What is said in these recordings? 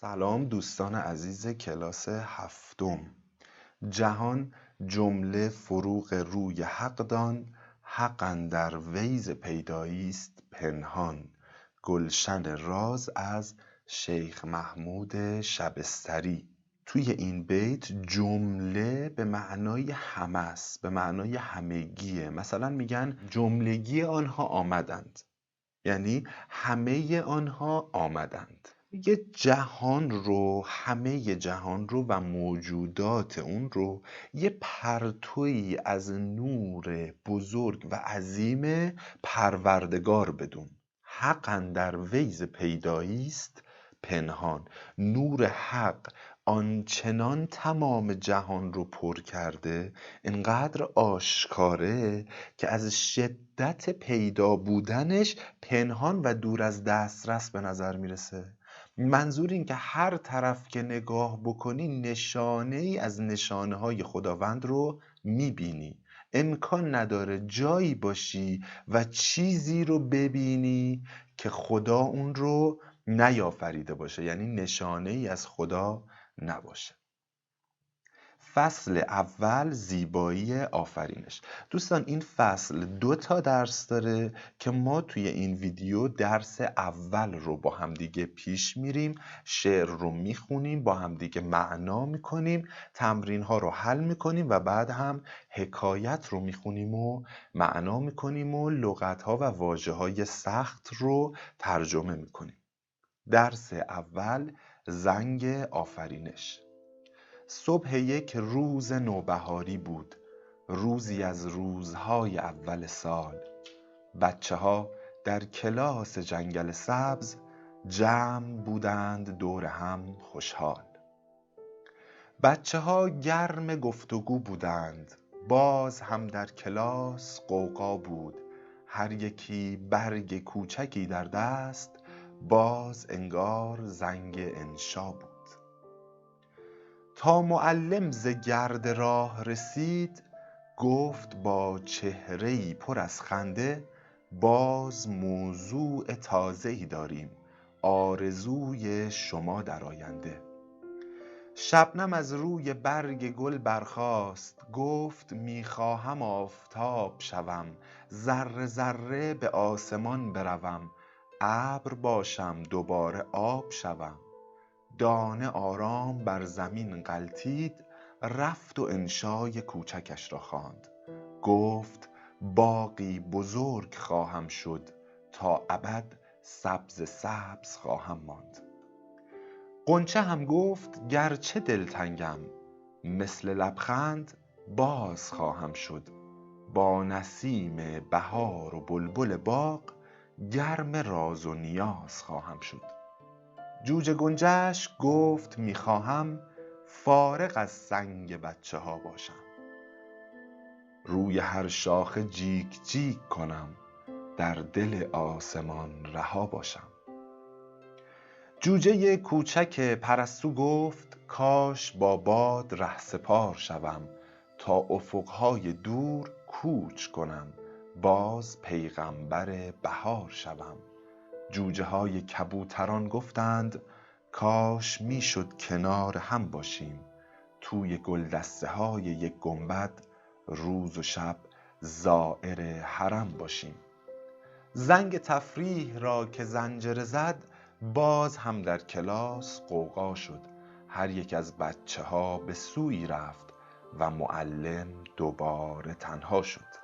سلام دوستان عزیز کلاس هفتم. جهان جمله فروغ روی حق دان، حق اندر ویز پیدایی است پنهان. گلشن راز از شیخ محمود شبستری. توی این بیت جمله به معنای همه است، به معنای همگیه. مثلا میگن جملگی آنها آمدند، یعنی همه آنها آمدند. میگه جهان رو، همه جهان رو و موجودات اون رو یه پرتویی از نور بزرگ و عظیم پروردگار بدون. حق اندر ویز پیدایی است پنهان. نور حق آنچنان تمام جهان رو پر کرده، انقدر آشکاره که از شدت پیدا بودنش پنهان و دور از دسترس به نظر میرسه. منظور این که هر طرف که نگاه بکنی نشانه ای از نشانه های خداوند رو میبینی. امکان نداره جایی باشی و چیزی رو ببینی که خدا اون رو نیافریده باشه، یعنی نشانه ای از خدا نباشه. فصل اول، زیبایی آفرینش. دوستان این فصل 2 درس داره که ما توی این ویدیو درس اول رو با همدیگه پیش میریم، شعر رو میخونیم، با همدیگه معنا میکنیم، تمرین ها رو حل میکنیم و بعد هم حکایت رو میخونیم و معنا میکنیم و لغت ها و واژه های سخت رو ترجمه میکنیم. درس اول، زنگ آفرینش. صبح یک روز نوبهاری بود، روزی از روزهای اول سال. بچه ها در کلاس جنگل سبز جمع بودند دور هم خوشحال. بچه ها گرم گفتگو بودند، باز هم در کلاس غوغا بود. هر یکی برگ کوچکی در دست، باز انگار زنگ انشا بود. تا معلم ز گرد راه رسید، گفت با چهره‌ای پر از خنده باز موضوع تازه‌ای داریم، آرزوی شما در آینده. شبنم از روی برگ گل برخاست، گفت میخواهم آفتاب شوم، ذره ذره به آسمان بروم، ابر باشم دوباره آب شوم. دانه آرام بر زمین غلتید، رفت و انشای کوچکش را خواند. گفت باغی بزرگ خواهم شد، تا ابد سبز سبز خواهم ماند. غنچه هم گفت گرچه دلتنگم، مثل لبخند باز خواهم شد. با نسیم بهار و بلبل باغ، گرم راز و نیاز خواهم شد. جوجه گنجشک گفت میخواهم فارغ از سنگ بچه ها باشم، روی هر شاخه جیک جیک کنم، در دل آسمان رها باشم. جوجه کوچک پرستو گفت کاش با باد رهسپار شوم، تا افقهای دور کوچ کنم، باز پیغمبر بهار شوم. جوجه های کبوتران گفتند کاش میشد کنار هم باشیم، توی گلدسته های یک گنبد روز و شب زائر حرم باشیم. زنگ تفریح را که زنجره زد، باز هم در کلاس غوغا شد. هر یک از بچه ها به سویی رفت و معلم دوباره تنها شد.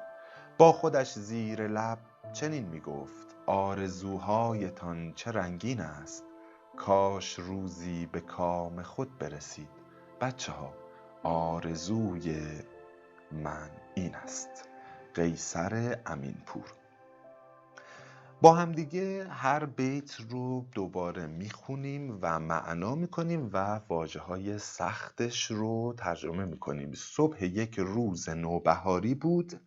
با خودش زیر لب چنین می گفت آرزوهایتان چه رنگین است، کاش روزی به کام خود برسید. بچه ها آرزوی من این است. قیصر امینپور. با همدیگه هر بیت رو دوباره میخونیم و معنا میکنیم و واژه های سختش رو ترجمه میکنیم. صبح یک روز نوبهاری بود،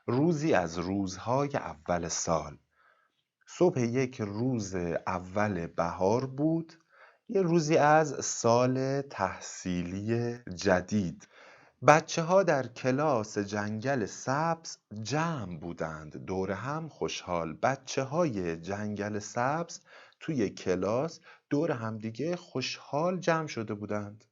روزی از روزهای اول سال. صبح یک روز اول بهار بود، یه روزی از سال تحصیلی جدید. بچه ها در کلاس جنگل سبز جمع بودند دور هم خوشحال. بچه های جنگل سبز توی کلاس دور همدیگه خوشحال جمع شده بودند.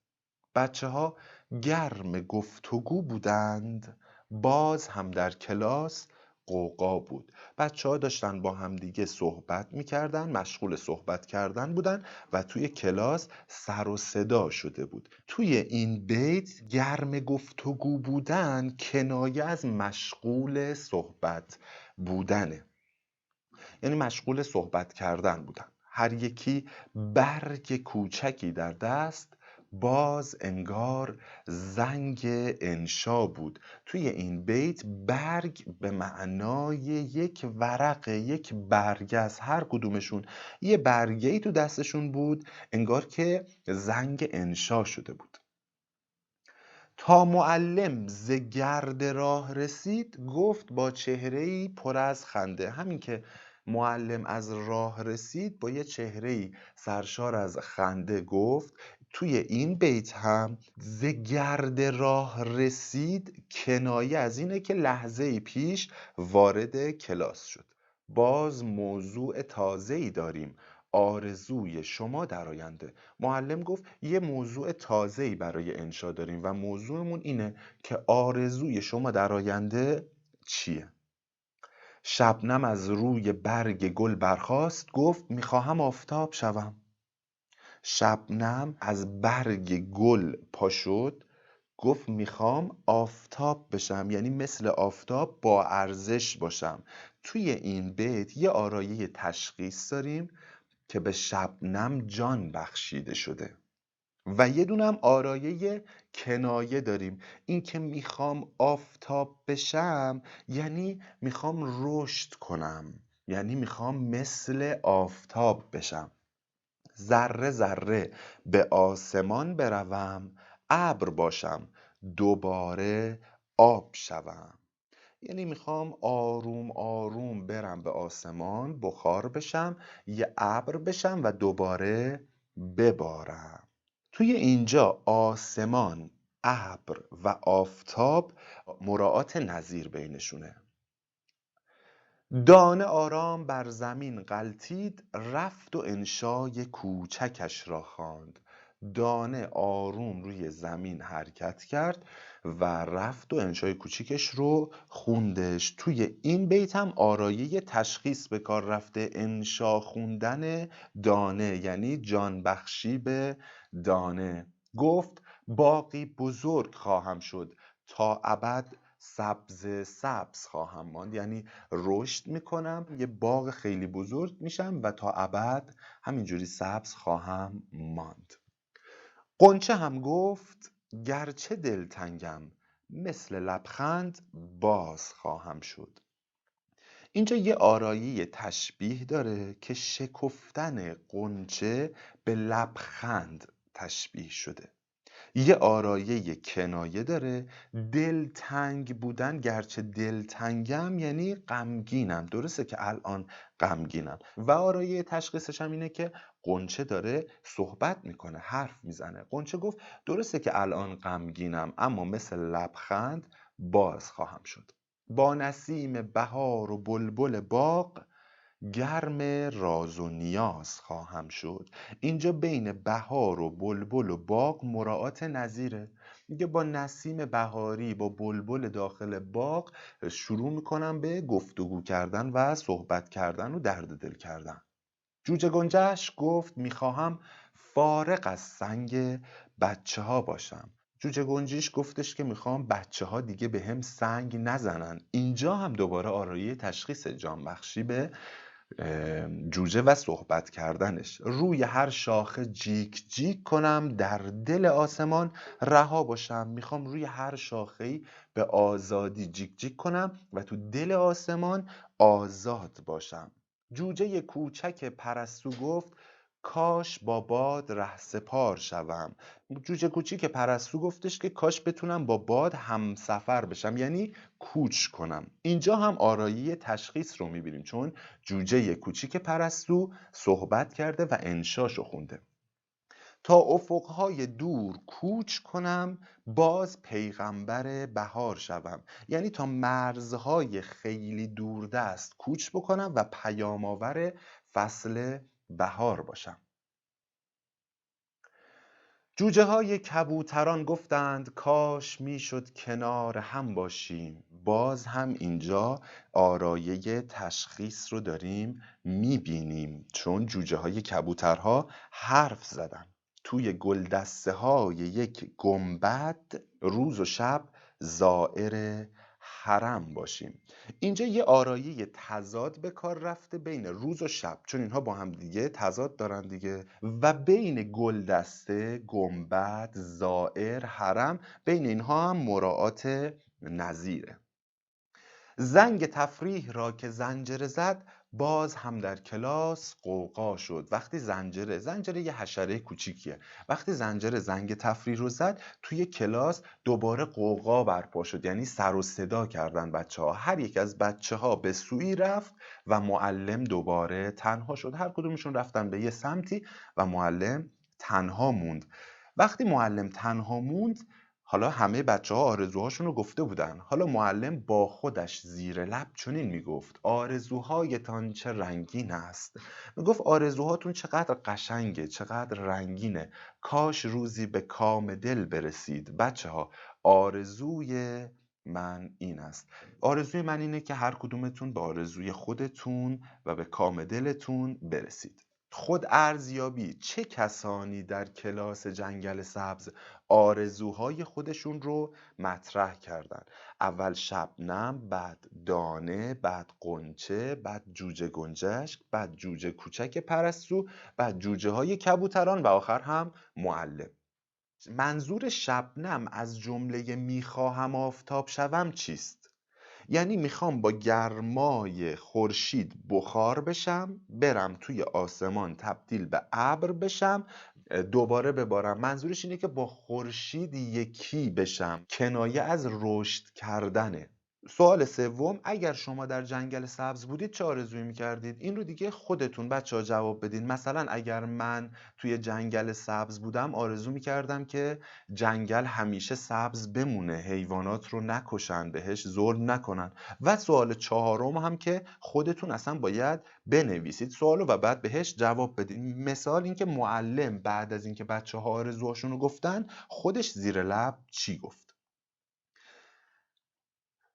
بچه‌ها گرم گفتگو بودند، باز هم در کلاس غوغا بود. بچه‌ها داشتن با همدیگه صحبت می‌کردن، مشغول صحبت کردن بودن و توی کلاس سر و صدا شده بود. توی این بیت گرم گفتگو بودن کنایه از مشغول صحبت بودنه، یعنی مشغول صحبت کردن بودن. هر یکی برگ کوچکی در دست، باز انگار زنگ انشا بود. توی این بیت برگ به معنای یک ورق، یک برگ از هر کدومشون یه برگه‌ای تو دستشون بود، انگار که زنگ انشا شده بود. تا معلم ز گرد راه رسید، گفت با چهره‌ای پر از خنده. همین که معلم از راه رسید با یه چهره‌ای سرشار از خنده گفت. توی این بیت هم ز گرد راه رسید کنایه از اینه که لحظه‌ای پیش وارد کلاس شد. باز موضوع تازه‌ای داریم، آرزوی شما در آینده. معلم گفت یه موضوع تازه‌ای برای انشا داریم و موضوعمون اینه که آرزوی شما در آینده چیه؟ شبنم از روی برگ گل برخاست، گفت میخواهم آفتاب شوم. شبنم از برگ گل پا شد، گفت میخوام آفتاب بشم، یعنی مثل آفتاب با ارزش باشم. توی این بیت یه آرایه تشخیص داریم که به شبنم جان بخشیده شده و یه دونم آرایه کنایه داریم، این که میخوام آفتاب بشم یعنی میخوام رشد کنم، یعنی میخوام مثل آفتاب بشم. ذره ذره به آسمان بروم، ابر باشم دوباره آب شوم. یعنی میخوام آروم آروم برم به آسمان، بخار بشم، یه ابر بشم و دوباره ببارم. توی اینجا آسمان، ابر و آفتاب مراعات نظیر بینشونه. دانه آرام بر زمین غلتید، رفت و انشای کوچکش را خواند. دانه آروم روی زمین حرکت کرد و رفت و انشای کوچیکش رو خوندش. توی این بیت هم آرایه تشخیص به کار رفته، انشا خوندن دانه یعنی جان بخشی به دانه. گفت باغی بزرگ خواهم شد، تا ابد سبز سبز خواهم ماند، یعنی رشد میکنم، یه باغ خیلی بزرگ میشم و تا ابد همینجوری سبز خواهم ماند. غنچه هم گفت گرچه دلتنگم، مثل لبخند باز خواهم شد. اینجا یه آرایه تشبیه داره که شکفتن غنچه به لبخند تشبیه شده. یه آرایه کنایه داره، دلتنگ بودن، گرچه دلتنگم یعنی غمگینم، درسته که الان غمگینم. و آرایه تشخیصش هم اینه که غنچه داره صحبت میکنه، حرف میزنه. غنچه گفت درسته که الان غمگینم اما مثل لبخند باز خواهم شد. با نسیم بهار و بلبل باغ، گرم راز و نیاز خواهم شد. اینجا بین بهار و بلبل و باغ مراعات نظیره. میگه با نسیم بهاری، با بلبل داخل باغ شروع میکنم به گفتگو کردن و صحبت کردن و درد دل کردن. جوجه گنجش گفت میخواهم فارغ از سنگ بچه ها باشم. جوجه گنجیش گفتش که میخوام بچه ها دیگه به هم سنگ نزنن. اینجا هم دوباره آرایه تشخیص جان بخشی به جوجه و صحبت کردنش. روی هر شاخه جیک جیک کنم، در دل آسمان رها باشم. میخوام روی هر شاخه‌ای به آزادی جیک جیک کنم و تو دل آسمان آزاد باشم. جوجه کوچک پرستو گفت کاش با باد رهسپار شوم. جوجه کوچیک پرستو گفتش که کاش بتونم با باد همسفر بشم، یعنی کوچ کنم. اینجا هم آرایه تشخیص رو میبینیم چون جوجه کوچیک پرستو صحبت کرده و انشاشو خونده. تا افقهای دور کوچ کنم، باز پیغمبر بهار شوم. یعنی تا مرزهای خیلی دوردست کوچ بکنم و پیام آور فصل بهار باشم. جوجه های کبوتران گفتند کاش میشد کنار هم باشیم. باز هم اینجا آرایه تشخیص رو داریم میبینیم، چون جوجه های کبوترها حرف زدن. توی گلدسته های یک گنبد روز و شب زائر حرم باشیم. اینجا یه آرایه تضاد به کار رفته بین روز و شب، چون اینها با هم دیگه تضاد دارن دیگه، و بین گلدسته، گنبد، زائر، حرم، بین اینها هم مراعات نظیره. زنگ تفریح را که زنجره زد، باز هم در کلاس غوغا شد. وقتی زنجره یه حشره کوچیکیه، وقتی زنجره زنگ تفریح رو زد توی کلاس دوباره غوغا برپا شد، یعنی سر و صدا کردن بچه ها. هر یک از بچه ها به سوی رفت و معلم دوباره تنها شد. هر کدومشون رفتن به یه سمتی و معلم تنها موند. وقتی معلم تنها موند، حالا همه بچه ها آرزوهاشون رو گفته بودن. حالا معلم با خودش زیر لب چنین میگفت: آرزوهایتان چه رنگین است. میگفت آرزوهاتون چقدر قشنگه، چقدر رنگینه. کاش روزی به کام دل برسید. بچه ها، آرزوی من این است. آرزوی من اینه که هر کدومتون به آرزوی خودتون و به کام دلتون برسید. خود ارزیابی: چه کسانی در کلاس جنگل سبز آرزوهای خودشون رو مطرح کردن؟ اول شبنم، بعد دانه، بعد قنچه، بعد جوجه گنجشک، بعد جوجه کوچک پرستو، بعد جوجه های کبوتران و آخر هم معلم. منظور شبنم از جمله میخواهم آفتاب شوم چیست؟ یعنی میخوام با گرمای خورشید بخار بشم، برم توی آسمان تبدیل به ابر بشم، دوباره ببارم. منظورش اینه که با خورشید یکی بشم، کنایه از رشد کردنه. سوال سوم: اگر شما در جنگل سبز بودید چه آرزویی میکردید؟ این رو دیگه خودتون بچه ها جواب بدین. مثلا اگر من توی جنگل سبز بودم آرزو میکردم که جنگل همیشه سبز بمونه، حیوانات رو نکشن، بهش ظلم نکنن. و سوال چهارم هم که خودتون اصلا باید بنویسید سوالو و بعد بهش جواب بدین. مثال این که معلم بعد از اینکه بچه ها آرزوهاشون رو گفتن خودش زیر لب چی گفت.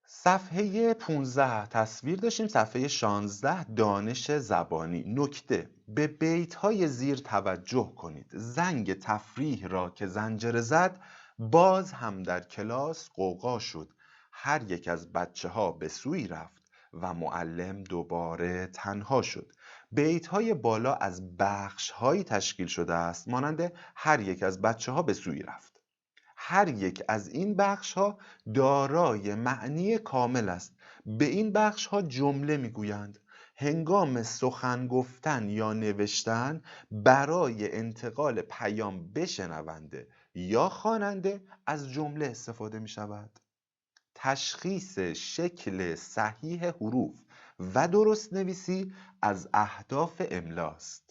صفحه 15 تصویر داشتیم، صفحه 16 دانش زبانی. نکته: به بیت‌های زیر توجه کنید. زنگ تفریح را که زنجره زد، باز هم در کلاس غوغا شد. هر یک از بچه ها به سوی رفت و معلم دوباره تنها شد. بیت‌های بالا از بخش‌هایی تشکیل شده است مانند هر یک از بچه ها به سوی رفت. هر یک از این بخش‌ها دارای معنی کامل است. به این بخش‌ها جمله می‌گویند. هنگام سخن گفتن یا نوشتن برای انتقال پیام به شنونده یا خواننده از جمله استفاده می‌شود. تشخیص شکل صحیح حروف و درست نویسی از اهداف املاست.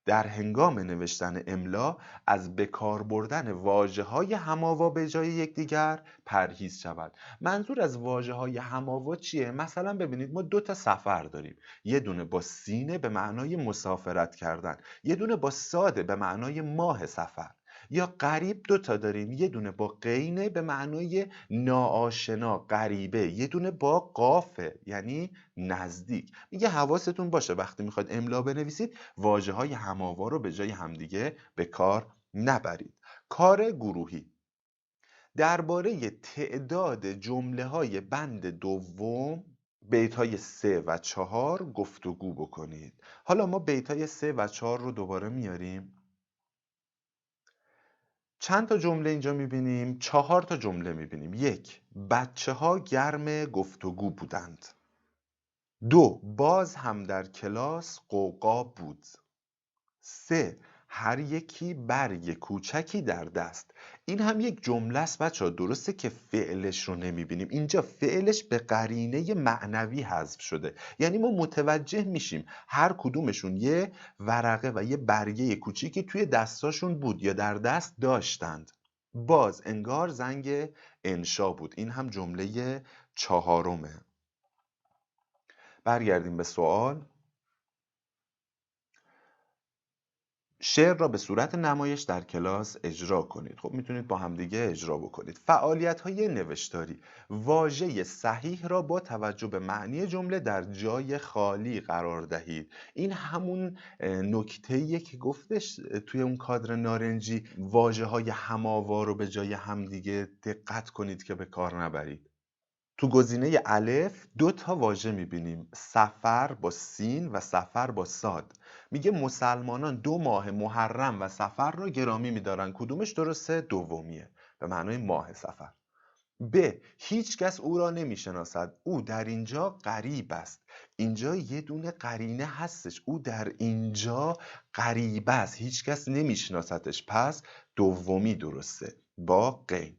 در هنگام نوشتن املا از بکار بردن واژه‌های هم‌آوا به جای یکدیگر پرهیز شود. منظور از واژه‌های هم‌آوا چیه؟ مثلا ببینید ما 2 تا سفر داریم. یه دونه با سینه به معنای مسافرت کردن، یه دونه با صاد به معنای ماه سفر. یا غریب 2 تا داریم، یه دونه با غینه به معنای ناآشنا، غریبه، یه دونه با قافه یعنی نزدیک. میگه حواستون باشه وقتی میخواید املا بنویسید واژه‌های هم‌آوا رو به جای همدیگه به کار نبرید. کار گروهی: درباره تعداد جمله‌های بند دوم بیت‌های 3 و 4 گفتگو بکنید. حالا ما بیت‌های 3 و 4 رو دوباره میاریم. چند تا جمله اینجا میبینیم؟ 4 تا جمله میبینیم. 1. بچه ها گرم گفتگو بودند. 2. باز هم در کلاس غوغا بود. 3. هر یکی برگ کوچکی در دست. این هم یک جمله است بچه ها. درسته که فعلش رو نمیبینیم، اینجا فعلش به قرینه معنوی حذف شده، یعنی ما متوجه میشیم هر کدومشون یه ورقه و یه برگه کوچیکی توی دستاشون بود یا در دست داشتند. باز انگار زنگ انشا بود. این هم جمله 4. برگردیم به سوال. شعر را به صورت نمایش در کلاس اجرا کنید. خب میتونید با همدیگه اجرا بکنید. فعالیت‌های نوشتاری: واژه صحیح را با توجه به معنی جمله در جای خالی قرار دهید. این همون نکته‌ایه که گفتش توی اون کادر نارنجی، واژه‌های هم‌آوا رو به جای همدیگه دقت کنید که به کار نبرید. تو گزینه الف 2 تا واژه می‌بینیم، سفر با سین و سفر با صاد. میگه مسلمانان 2 ماه محرم و صفر را گرامی می‌دارن. کدومش درسته؟ دومیه، به معنای ماه صفر. ب، هیچ کس او را نمی‌شناسد. او در اینجا غریب است. اینجا یه دونه قرینه هستش، او در اینجا غریب است، هیچ کس نمی‌شناستش، پس دومی درسته با غین.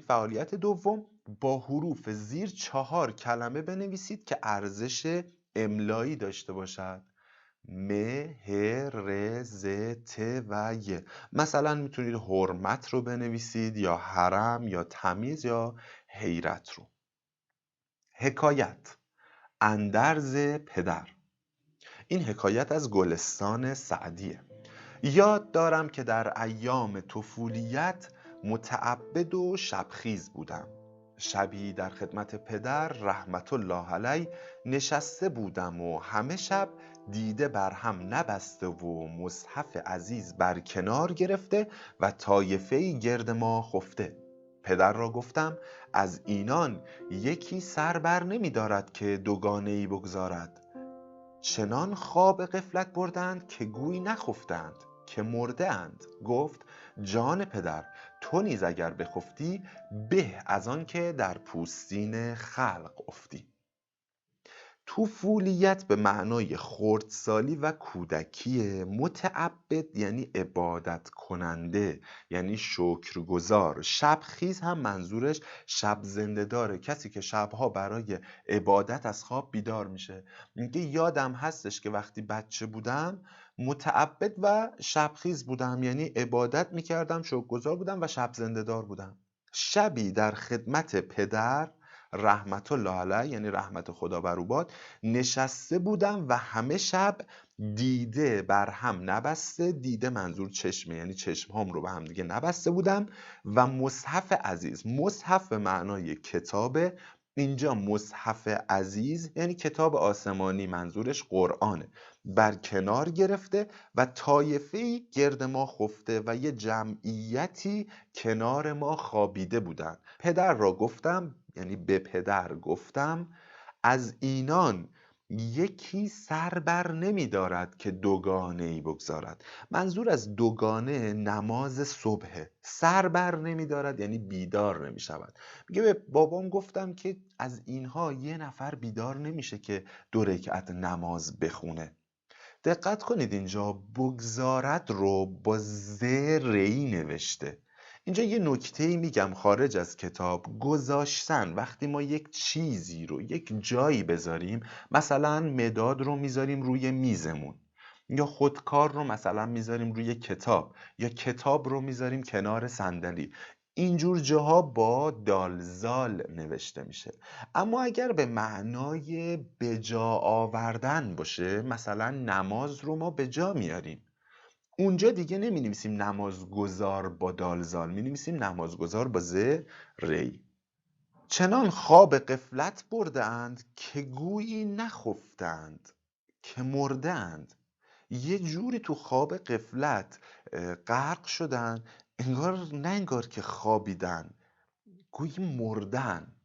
فعالیت دوم: با حروف زیر 4 کلمه بنویسید که ارزش املایی داشته باشد. م، ه، ر، ز، ت و ی. مثلا میتونید حرمت رو بنویسید یا حرم یا تمیز یا حیرت رو. حکایت: اندرز پدر. این حکایت از گلستان سعدیه. یاد دارم که در ایام طفولیت متعبد و شبخیز بودم. شبی در خدمت پدر رحمت الله علیه نشسته بودم و همه شب دیده بر هم نبسته و مصحف عزیز بر کنار گرفته و طایفه‌ای گرد ما خفته. پدر را گفتم از اینان یکی سر بر نمی دارد که دوگانه‌ای بگذارد. چنان خواب غفلت بردند که گویی نخفتند که مرده اند. گفت جان پدر، تو نیز اگر بخفتی به از آن که در پوستین خلق افتی. طفولیت به معنای خردسالی و کودکی. متعبد یعنی عبادت کننده، یعنی شکرگزار. شبخیز هم منظورش شب زنده داره، کسی که شبها برای عبادت از خواب بیدار میشه. میگه یادم هستش که وقتی بچه بودم متعبد و شبخیز بودم، یعنی عبادت میکردم، شکرگزار بودم و شب زنده دار بودم. شبی در خدمت پدر رحمت الله علیه، یعنی رحمت خدا بر او باد، نشسته بودم و همه شب دیده بر هم نبسته. دیده منظور چشمه، یعنی چشمهام رو به هم دیگه نبسته بودم و مصحف عزیز. مصحف به معنای کتابه، اینجا مصحف عزیز یعنی کتاب آسمانی، منظورش قرآنه، بر کنار گرفته و طایفه‌ای گرد ما خفته و یه جمعیتی کنار ما خوابیده بودن. پدر را گفتم، یعنی به پدر گفتم از اینان یکی سر بر نمی دارد که دوگانه ای بگذارد. منظور از دوگانه نماز صبحه. سر بر نمی دارد یعنی بیدار نمی شود. میگه به بابام گفتم که از اینها یه نفر بیدار نمیشه که 2 رکعت نماز بخونه. دقت کنید اینجا بگذارد رو با ز ری نوشته. اینجا یه نکته‌ای میگم خارج از کتاب. گذاشتن، وقتی ما یک چیزی رو یک جایی بذاریم، مثلا مداد رو میذاریم روی میزمون، یا خودکار رو مثلا میذاریم روی کتاب، یا کتاب رو میذاریم کنار صندلی، اینجور جاها با دالزال نوشته میشه. اما اگر به معنای به جا آوردن باشه، مثلا نماز رو ما به جا میاریم، اونجا دیگه نمی نویسیم نمازگزار با دالزال، می نویسیم نمازگزار با ز ری. چنان خواب غفلت برده اند که گویی نخفتند که مرده اند. یه جوری تو خواب غفلت غرق شدن، نه انگار که خوابیدن، گویی مردن.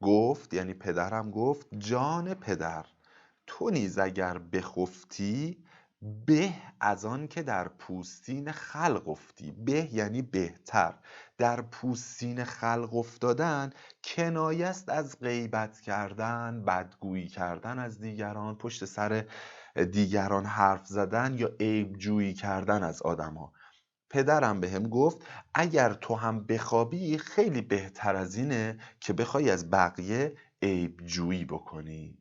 گفت، یعنی پدرم گفت جان پدر، تو نیز اگر بخفتی به از آن که در پوستین خلق افتی. به یعنی بهتر. در پوستین خلق افتادن کنایه است از غیبت کردن، بدگویی کردن از دیگران، پشت سر دیگران حرف زدن یا عیب جویی کردن از آدم‌ها. پدرم بهم گفت اگر تو هم بخوابی خیلی بهتر از اینه که بخوای از بقیه عیب جویی بکنی.